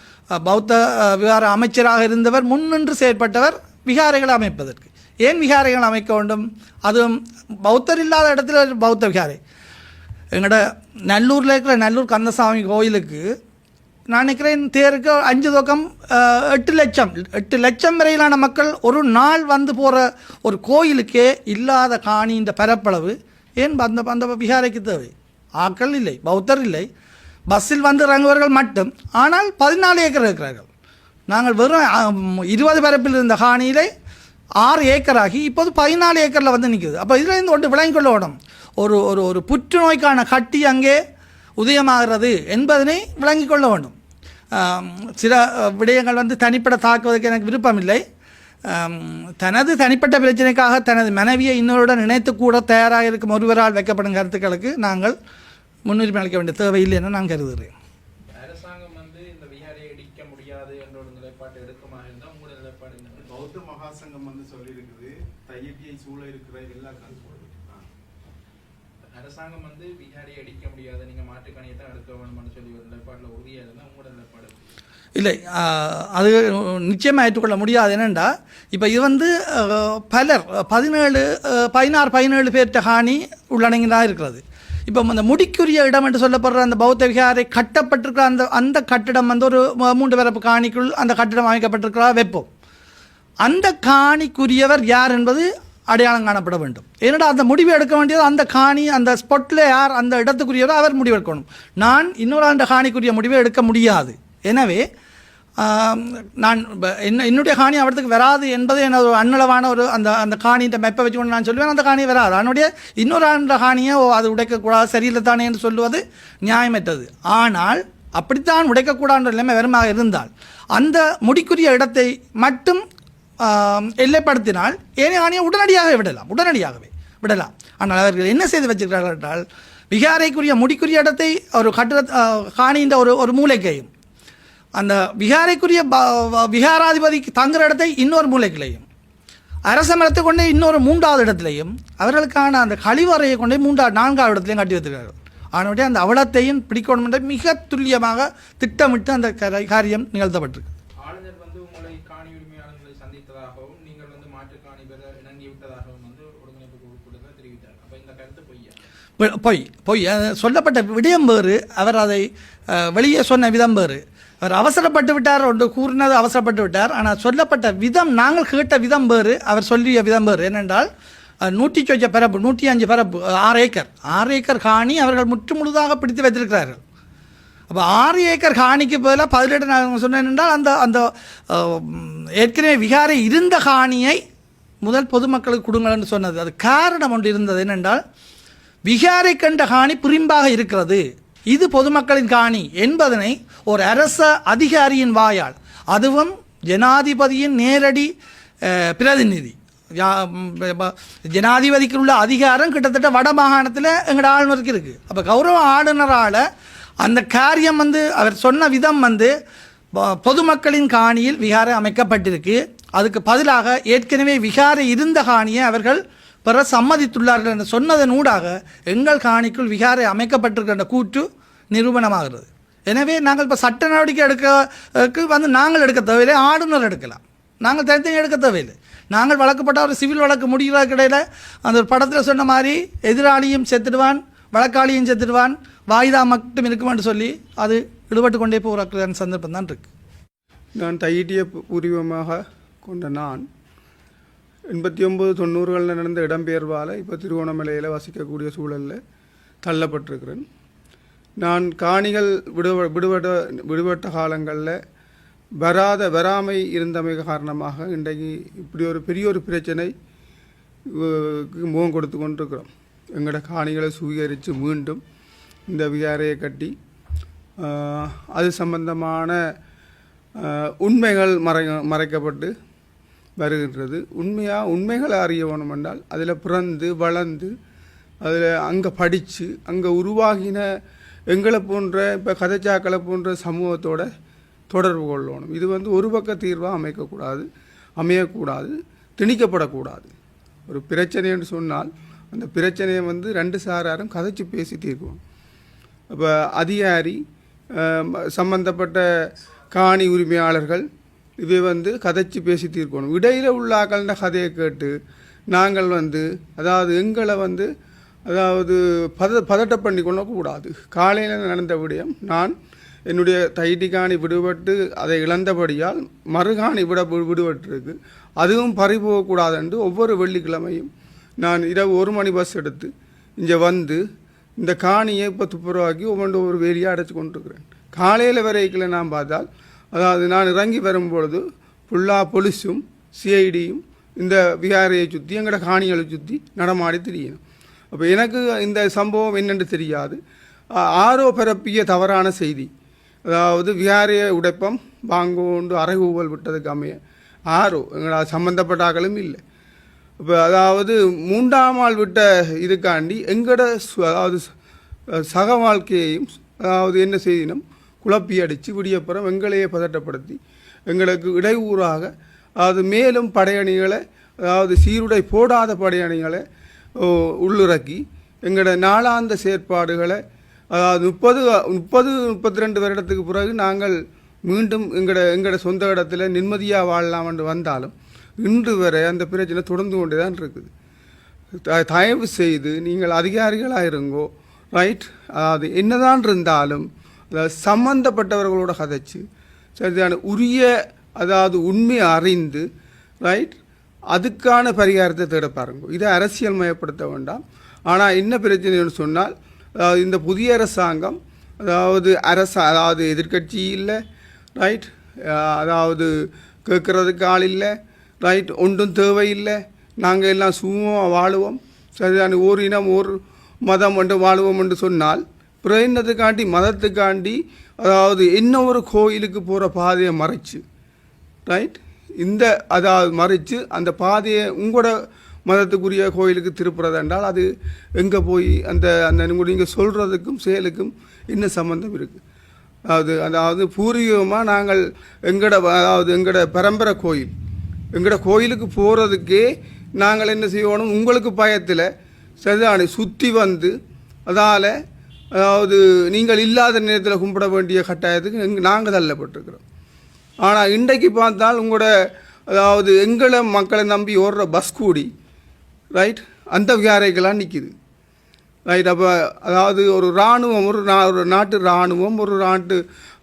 S2: பௌத்த விகார அமைச்சராக இருந்தவர் முன்னின்று செயற்பட்டவர் விகாரைகள் அமைப்பதற்கு. ஏன் விகாரைகள் அமைக்க வேண்டும்? அதுவும் பௌத்தர் இல்லாத இடத்துல பௌத்த விகாரை. எங்களோட நல்லூரில் இருக்கிற நல்லூர் கந்தசாமி கோயிலுக்கு நான் நினைக்கிறேன் தேருக்கு 5 தொக்கம் 8 லட்சம் வரையிலான மக்கள் ஒரு நாள் வந்து போகிற ஒரு கோயிலுக்கே இல்லாத காணின்ற பரப்பளவு ஏன் அந்த விகாரைக்கு தேவை? ஆக்கள் இல்லை, பௌத்தர் இல்லை, பஸ்ஸில் வந்து இறங்குவர்கள் மட்டும். ஆனால் 14 ஏக்கர் இருக்கிறார்கள். நாங்கள் வெறும் 20 பரப்பில் இருந்த காணியிலே 6 ஏக்கராகி இப்போது 14 ஏக்கரில் வந்து நிற்குது. அப்போ இதில் இருந்து ஒன்று விளங்கிக் கொள்ள வேணும். ஒரு ஒரு ஒரு புற்றுநோய்க்கான கட்டி அங்கே உதயமாகிறது என்பதனை விளங்கிக் கொள்ள வேண்டும். சில விடயங்கள் வந்து தனிப்பட தாக்குவதற்கு எனக்கு விருப்பமில்லை. தனது தனிப்பட்ட பிரச்சனைக்காக தனது மனைவியை இன்னொருடன் நினைத்து கூட தயாராக இருக்கும் ஒருவரால் வைக்கப்படும் கருத்துக்களுக்கு நாங்கள் முன்னுரிமை அளிக்க வேண்டிய தேவையில்லை என நான் கருதுகிறேன்.
S4: அரசாங்கம் வந்து இந்த விகாரை இடிக்க முடியாது என்ற ஒரு நிலைப்பாடு எடுக்குமா இருந்தால் உங்களோட நிலைப்பாடு என்ன?
S3: பௌத்த மகாசங்கம் வந்து சொல்லியிருக்குது தையட்டியை சூழ இருக்கிற எல்லா
S4: அரசாங்கம் வந்து விகாரை அடிக்க முடியாது, நீங்க மாற்றுக்கணியை தான் எடுக்க வேணும்னு சொல்லி ஒரு நிலைப்பாட்டில் உறுதியாக இருந்தால் உங்களோட நிலைப்பாடு
S2: இல்லை. அது நிச்சயமாக ஏற்றுக்கொள்ள முடியாது. என்னென்னா இப்போ இது வந்து பலர் 17 பேர்ட்ட காணி உள்ளடங்கிதான் இருக்கிறது. இப்போ அந்த முடிக்குரிய இடம் என்று சொல்லப்படுற அந்த பௌத்த விகாரை கட்டப்பட்டிருக்கிற அந்த கட்டிடம் வந்து ஒரு 3 பரப்பு காணிக்குள் அந்த கட்டிடம் அமைக்கப்பட்டிருக்கிறா வைப்போம். அந்த காணிக்குரியவர் யார் என்பது அடையாளம் காணப்பட வேண்டும். ஏன்னா அந்த முடிவு எடுக்க வேண்டியது அந்த காணி அந்த ஸ்பாட்டில் யார் அந்த இடத்துக்குரியவரோ அவர் முடிவெடுக்கணும். நான் இன்னொரு அந்த காணிக்குரிய முடிவை எடுக்க முடியாது. எனவே நான் என்னுடைய காணி அவருக்கு வராது என்பது எனது ஒரு அன்னளவான ஒரு அந்த காணின்ற மெப்பை வச்சுக்கொண்டு நான் சொல்லுவேன் அந்த காணி வராது. அதனுடைய இன்னொரு அந்த காணியை அது உடைக்கக்கூடாது சரியில்லை தானே என்று சொல்லுவது நியாயமற்றது. ஆனால் அப்படித்தான் உடைக்கக்கூடாத நிலைமை வருமாக இருந்தால் அந்த முடிக்குரிய இடத்தை மட்டும் எல்லைப்படுத்தினால் ஏனைய காணியை உடனடியாகவே விடலாம். ஆனால் அவர்கள் என்ன செய்து வச்சிருக்கிறார்கள் என்றால் விகாரைக்குரிய முடிக்குரிய இடத்தை ஒரு காணின்ற ஒரு மூலைக்கையும் அந்த விகாரைக்குரிய விகாராதிபதிக்கு தங்குற இடத்தை இன்னொரு மூலைக்கிலையும் அரச மரத்தை கொண்டே இன்னொரு 3வது இடத்துலையும் அவர்களுக்கான அந்த கழிவறையை கொண்டே 4வது இடத்துலையும் கட்டி வைத்திருக்கிறார்கள். அதனுடைய அந்த அவலத்தையும் பிடிக்கணும் என்ற மிக துல்லியமாக திட்டமிட்டு அந்த காரியம் நிகழ்த்தப்பட்டிருக்கு.
S4: ஆளுநர் வந்து உங்களை காணி உரிமையாளர்களை சந்தித்ததாகவும் நீங்கள் வந்து மாற்று காணி பெற இணங்கிவிட்டதாகவும் வந்து ஒருங்கிணைப்பு குழுக்கள் தெரிவித்தார். அப்போ இந்த கருத்து
S2: பொய் சொல்லப்பட்ட விடயம் வேறு, அவர் அதை வெளியே சொன்ன விதம் வேறு. அவர் அவசரப்பட்டு விட்டார், ஒன்று கூறினது அவசரப்பட்டு விட்டார். ஆனால் சொல்லப்பட்ட விதம் நாங்கள் கேட்ட விதம் வேறு, அவர் சொல்லிய விதம் வேறு. ஏனென்றால் 105 பரப்பு 105 பரப்பு 6 ஏக்கர் காணி அவர்கள் முழுதாக பிடித்து வைத்திருக்கிறார்கள். அப்போ 6 ஏக்கர் காணிக்கு பதிலாக 18 நான் சொன்னேன் என்றால் அந்த ஏற்கனவே விகாரை இருந்த காணியை முதல் பொதுமக்களுக்கு கொடுங்கள் என்று சொன்னது. அது காரணம் ஒன்று இருந்தது. என்னென்றால் விகாரை கண்ட காணி பிரிம்பாக இருக்கிறது, இது பொதுமக்களின் காணி என்பதனை ஒரு அரச அதிகாரியின் வாயால், அதுவும் ஜனாதிபதியின் நேரடி பிரதிநிதி, ஜனாதிபதிக்கு உள்ள அதிகாரம் கிட்டத்தட்ட வட மாகாணத்தில் எங்களோட ஆளுநருக்கு இருக்குது. அப்போ கௌரவ ஆளுநரால் அந்த காரியம் வந்து அவர் சொன்ன விதம் வந்து பொதுமக்களின் காணியில் விகாரை அமைக்கப்பட்டிருக்கு, அதுக்கு பதிலாக ஏற்கனவே விகாரை இருந்த காணியை அவர்கள் பெற சம்மதித்துள்ளார்கள் என்று சொன்னதன் ஊடாக எங்கள் காணிக்குள் விகாரை அமைக்கப்பட்டிருக்கின்ற கூற்று நிரூபணமாகிறது. எனவே நாங்கள் இப்போ சட்ட நடவடிக்கை எடுக்க வந்து நாங்கள் எடுக்க தேவையில்லை, ஆளுநர் எடுக்கலாம். நாங்கள் தனித்தனி எடுக்க தேவையில்லை. நாங்கள் வழக்கப்பட்ட ஒரு சிவில் வழக்கு முடிகிற கிடையில் அந்த படத்தில் சொன்ன மாதிரி எதிராளியும் செத்துடுவான், வழக்காளியும் செத்துடுவான், வாய்தா மட்டும் இருக்குமென்று சொல்லி அது ஈடுபட்டு கொண்டே போகிற சந்தர்ப்பம் தான் இருக்குது.
S5: நான் தையிட்டிய பூர்வமாக கொண்ட நான் 89-90களில் நடந்த இடம்பெயர்வால் இப்போ திருவோணமலையில் வசிக்கக்கூடிய சூழலில் தள்ளப்பட்டிருக்கிறேன். நான் காணிகள் விடுபட்ட காலங்களில் வராமை இருந்தமை காரணமாக இன்றைக்கு இப்படி ஒரு பெரிய ஒரு பிரச்சனை முகம் கொடுத்து கொண்டிருக்கிறோம். எங்களோட காணிகளை சுவீகரித்து மீண்டும் இந்த விகாரையை கட்டி அது சம்பந்தமான உண்மைகள் மறைக்கப்பட்டு வருகின்றது. உண்மைகளை அறிய வேணும் என்றால் அதில் பிறந்து வளர்ந்து அதில் அங்கே படித்து அங்கே உருவாகின எங்களை போன்ற இப்போ கதைச்சாக்களை போன்ற சமூகத்தோட தொடர்பு கொள்ளணும். இது வந்து ஒரு பக்க தீர்வாக அமையக்கூடாது, திணிக்கப்படக்கூடாது. ஒரு பிரச்சனை என்று சொன்னால் அந்த பிரச்சனையை வந்து ரெண்டு சாராரும் கதைச்சு பேசி தீர்க்கணும். இப்போ அதிகாரி சம்பந்தப்பட்ட காணி உரிமையாளர்கள் இவை வந்து கதைச்சு பேசி தீர்க்கணும். இடையில் உள்ள ஆக்கள்ன்ற கதையை கேட்டு நாங்கள் வந்து அதாவது எங்களை வந்து அதாவது பதட்ட பண்ணி கொள்ளக்கூடாது. காலையில் நடந்த விடயம் நான் என்னுடைய தைட்டி காணி விடுபட்டு அதை இழந்தபடியால் மறுகாணி விடுபட்டிருக்கு, அதுவும் பறிபோகக்கூடாது என்று ஒவ்வொரு வெள்ளிக்கிழமையும் நான் இரவு 1 மணி பஸ் எடுத்து இங்கே வந்து இந்த காணியை இப்போ துப்புரவாக்கி ஒவ்வொரு வேலியாக அடைச்சி கொண்டிருக்கிறேன். காலையில் வரைக்கும் நான் பார்த்தால் அதாவது நான் இறங்கி வரும்பொழுது ஃபுல்லாக போலீஸும் சிஐடியும் இந்த விகாரையை சுற்றி எங்களோட காணிகளை சுற்றி நடமாடி தெரியணும். அப்போ எனக்கு இந்த சம்பவம் என்னென்று தெரியாது. ஆரோ பரப்பிய தவறான செய்தி, அதாவது விகாரையை உடைப்பம் வாங்கோண்டு அறைகூவல் விட்டதுக்கு அமைய ஆரோ எங்களோட சம்பந்தப்பட்டாக்களும் இல்லை. இப்போ அதாவது 3ஆம் ஆள் விட்ட இதுக்காண்டி எங்களோட அதாவது சக வாழ்க்கையையும் அதாவது என்ன செய்தினும் குழப்பி அடித்து விடியப்புறம் எங்களையே பதட்டப்படுத்தி எங்களுக்கு இடையூறாக அதாவது மேலும் படையணிகளை அதாவது சீருடை போடாத படையணிகளை உள்ளிறக்கி எங்களோட நாளாந்த செயற்பாடுகளை அதாவது 32 வருடத்துக்கு பிறகு நாங்கள் மீண்டும் எங்களோட சொந்த இடத்துல நிம்மதியாக வாழலாம் என்று வந்தாலும் இன்று வரை அந்த பிரச்சனை தொடர்ந்து கொண்டே தான் இருக்குது. தயவு செய்து நீங்கள் அதிகாரிகளாக இருங்கோ, ரைட். அதாவது என்னதான் இருந்தாலும் சம்பந்தப்பட்டவர்களோட கதைச்சு சரியான உரிய அதாவது உண்மையை அறிந்து ரைட் அதுக்கான பரிகாரத்தை தேட பாருங்க. இதை அரசியல் மயப்படுத்த வேண்டாம். ஆனால் என்ன பிரச்சனைன்னு சொன்னால் அதாவது இந்த புதிய அரசாங்கம் அதாவது எதிர்கட்சி இல்லை ரைட், அதாவது கேட்குறதுக்கு ஆள் இல்லை ரைட், ஒன்றும் தேவையில்லை, நாங்கள் எல்லாம் சுமமாக வாழுவோம் சரிதான, ஓர் இனம் ஓர் மதம் என்று வாழுவோம் என்று சொன்னால் பிரயணத்துக்காண்டி மதத்துக்காண்டி அதாவது என்ன ஒரு கோயிலுக்கு போகிற பாதையை மறைச்சு ரைட் இந்த அதாவது மறைச்சு அந்த பாதையை உங்களோட மதத்துக்குரிய கோயிலுக்கு திருப்புறது என்றால் அது எங்கே போய் அந்த அந்த நீங்கள் சொல்கிறதுக்கும் செயலுக்கும் என்ன சம்பந்தம் இருக்குது? அதாவது பூர்வீகமாக நாங்கள் எங்களோட பரம்பரை கோயில் எங்களோட கோயிலுக்கு போகிறதுக்கே நாங்கள் என்ன செய்யணும், உங்களுக்கு பயத்தில் சரிதானே சுற்றி வந்து அதாவது நீங்கள் இல்லாத நேரத்தில் கும்பிட வேண்டிய கட்டாயத்துக்கு நாங்கள் தள்ளப்பட்டிருக்கிறோம். ஆனால் இன்றைக்கு பார்த்தால் உங்களோட அதாவது எங்களை மக்களை நம்பி ஓடுற பஸ் கூடி ரைட் அந்த விகாரைக்கெல்லாம் நிற்கிது ரைட். அப்போ அதாவது ஒரு இராணுவம் ஒரு நாட்டு இராணுவம் ஒரு நாட்டு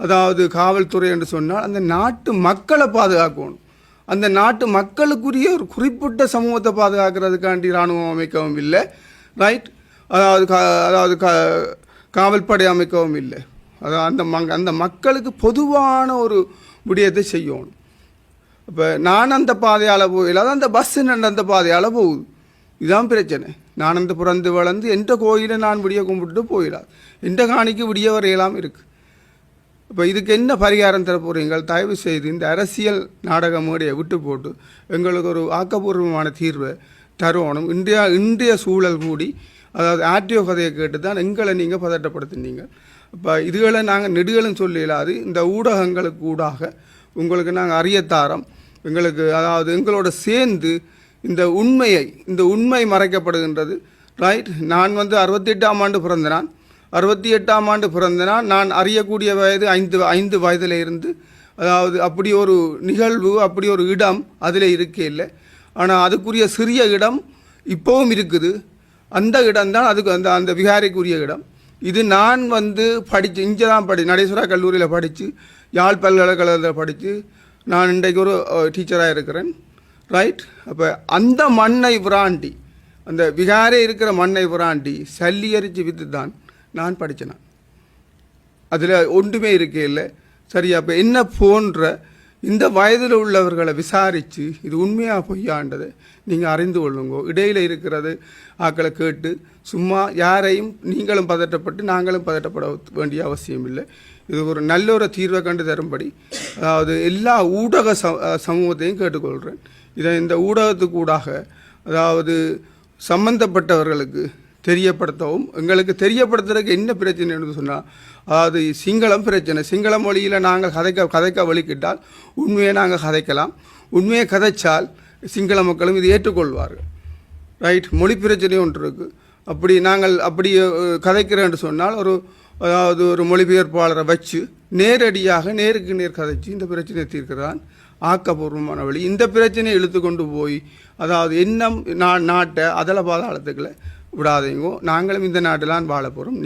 S5: அதாவது காவல்துறை என்று சொன்னால் அந்த நாட்டு மக்களை பாதுகாக்கணும். அந்த நாட்டு மக்களுக்குரிய ஒரு குறிப்பிட்ட சமூகத்தை பாதுகாக்கிறதுக்காண்டி இராணுவம் அமைக்கவும் இல்லை ரைட், அதாவது காவல்படை அமைக்கவும் இல்லை. அதாவது அந்த மக்களுக்கு பொதுவான ஒரு விடயத்தை செய்யணும். இப்போ நான் அந்த பாதையால் போகல, அந்த பஸ்ஸு அந்த பாதையால் போகுது, இதுதான் பிரச்சனை. நான் அந்த பிறந்து வளர்ந்து எந்த கோயிலை நான் விடிய கும்பிட்டு போயிடாது, எந்த காணிக்கு விடிய வரையலாம் இருக்குது. இப்போ இதுக்கு என்ன பரிகாரம் தர போகிறீங்க? தயவு செய்து இந்த அரசியல் நாடக மேடையை விட்டு போட்டு எங்களுக்கு ஒரு ஆக்கப்பூர்வமான தீர்வை தருவணும். இன்றைய சூழல் கூடி அதாவது ஆர்டிஓ கதையை கேட்டு தான் எங்களை நீங்கள் பதட்டப்படுத்தினீங்க. இப்போ இதுகளை நாங்கள் நெடுகளும் சொல்ல இயலாது. இந்த ஊடகங்களுக்கு ஊடாக உங்களுக்கு நாங்கள் அறியத்தாரோம். எங்களுக்கு அதாவது எங்களோட சேர்ந்து இந்த உண்மை மறைக்கப்படுகின்றது. ரைட், நான் 68ஆம் ஆண்டு பிறந்த நான். 68ஆம் ஆண்டு பிறந்த நான் அறியக்கூடிய வயது 5 வயதில் இருந்து, அதாவது அப்படி ஒரு நிகழ்வு, அப்படி ஒரு இடம் அதில் இருக்கே இல்லை. ஆனால் அதுக்குரிய சிறிய இடம் இப்போவும் இருக்குது. அந்த இடம் தான் அதுக்கு அந்த விகாரைக்குரிய இடம். இது நான் படித்து இங்கே தான் நடேஸ்வரா கல்லூரியில் படித்து, யாழ் பல்கலைக்கழகத்தில் படித்து நான் இன்றைக்கு ஒரு டீச்சராக இருக்கிறேன். ரைட், அப்போ அந்த மண்ணை விராண்டி, அந்த விகாரே இருக்கிற மண்ணை விராண்டி சல்லியரிச்சு வித்து தான் நான் படித்தேன். அதில் ஒன்றுமே இருக்கே இல்லை. சரி, அப்போ என்ன போன்ற இந்த வயதில் உள்ளவர்களை விசாரித்து இது உண்மையாக பொய்யாண்டதை நீங்கள் அறிந்து கொள்ளுங்கோ. இடையில் இருக்கிறது ஆக்களை கேட்டு சும்மா யாரையும் நீங்களும் பதட்டப்பட்டு நாங்களும் பதட்டப்பட வேண்டிய அவசியம் இல்லை. இது ஒரு நல்ல ஒரு தீர்வை கண்டு தரும்படி அதாவது எல்லா ஊடக சமூகத்தையும் கேட்டுக்கொள்கிறேன். இதை இந்த ஊடகத்துக்கூடாக அதாவது சம்பந்தப்பட்டவர்களுக்கு தெரியப்படுத்தவும், எங்களுக்கு தெரியப்படுத்துறதுக்கு என்ன பிரச்சனைன்னு சொன்னால், அதாவது சிங்களம் பிரச்சனை. சிங்கள மொழியில் நாங்கள் கதைக்க வலிக்கிட்டால் உண்மையை நாங்கள் கதைக்கலாம். உண்மையை கதைச்சால் சிங்கள மக்களும் இது ஏற்றுக்கொள்வார்கள். ரைட், மொழி பிரச்சனை ஒன்று இருக்குது. அப்படி கதைக்கிறேன்னு சொன்னால் அதாவது ஒரு மொழிபெயர்ப்பாளரை வச்சு நேரடியாக நேருக்கு நேர் கதைச்சு இந்த பிரச்சனையை தீர்க்கிறான் ஆக்கப்பூர்வமான வழி. இந்த பிரச்சனையை இழுத்து கொண்டு போய் அதாவது நாட்டை அதல பாதாளத்துக்களை விடாதீங்கோ. நாங்களும் இந்த நாட்டில் வாழ போகிறோம்.